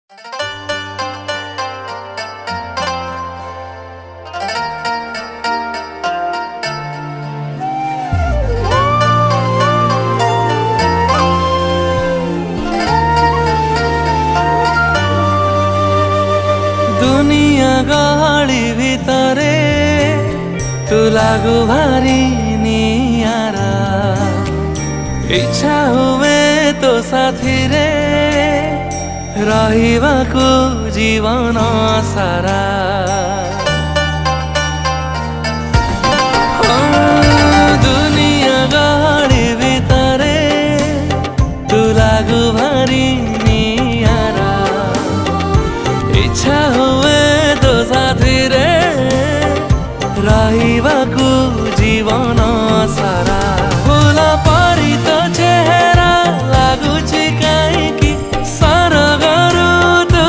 दुनिया गहली भितरे तू लागू भारी नियारा इच्छा हुए तो साथी रे रहिबाको जीवन सारा दुनिया गहली भितरे तू लागू भारी नियारा इच्छा हुए तो साथी रे रहिबाको जीवन सारा फूल परी तो चेहरा लागुछि काहींकि सरगरु तू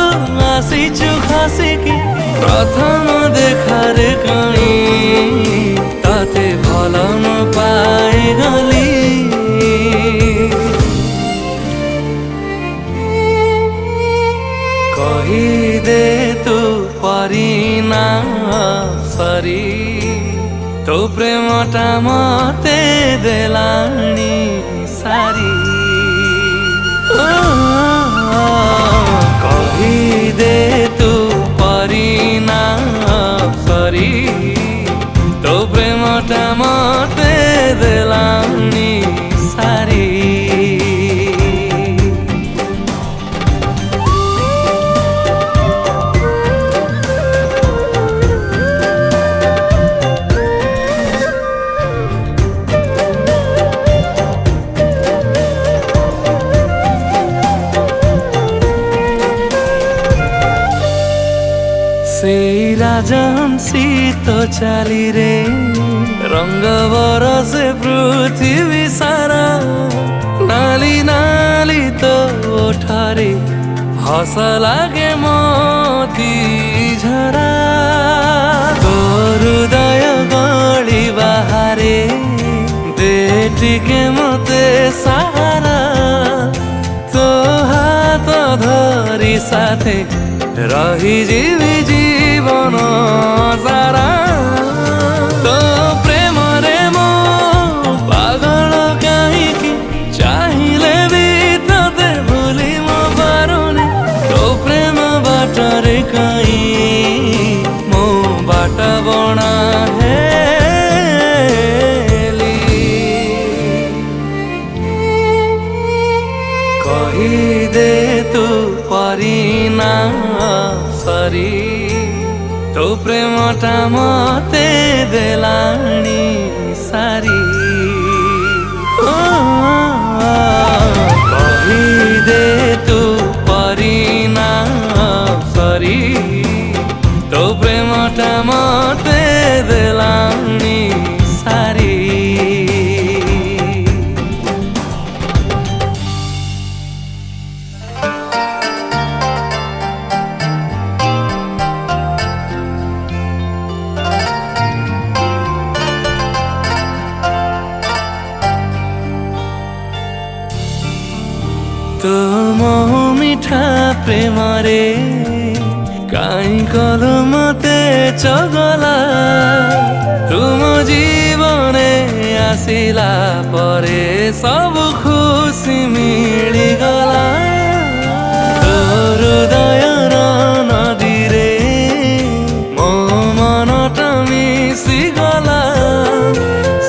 आसिछु खसिकी प्रथम देखारे कहीं ताते भल न पाइगली कहिदे तू परिना सरी तो प्रेमटा मते देलानी सारी कहिदे तू परिना सरी तो प्रेमटा मते देलानी सारी राजहंसी तो चाली रे रंग बरसे पृथ्वी सारा नाली नाली तो ओठारे हस लागे मोती झरा तो हृदय गली बाहरे दे टिके मते सहारा तो हाथ धरी साथे रही जीवी जीवन सारा तो प्रेम रे मो पागल कहीं चाहिए भी तते भूली मो पारुनी तो प्रेम बाटरे कहीं मो बाट बना कहिदे तू परिना सरी तो प्रेमटा मते देलानी सारी कहिदे तू परिना सरी तो प्रेमटा मते देलानी सारी तुम मिठा प्रेम रे काई कल मते चगला तुम जीवने आसिला परे सब खुशी मिलिगला हृदय नदी रे मो मनटा मिसिगला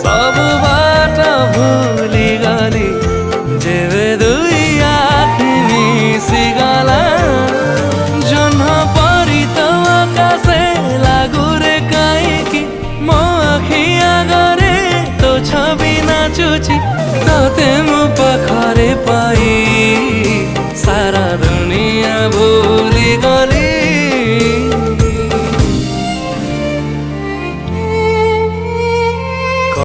सब बाट भूली गली जेबे दुई मिसिगला जह्न परी तो आकाशे लागू रे काहींकि मो आखि आगरे तो छवि नाचुछि तते मो पाखरे पाई सारा दुनिया भूली गली।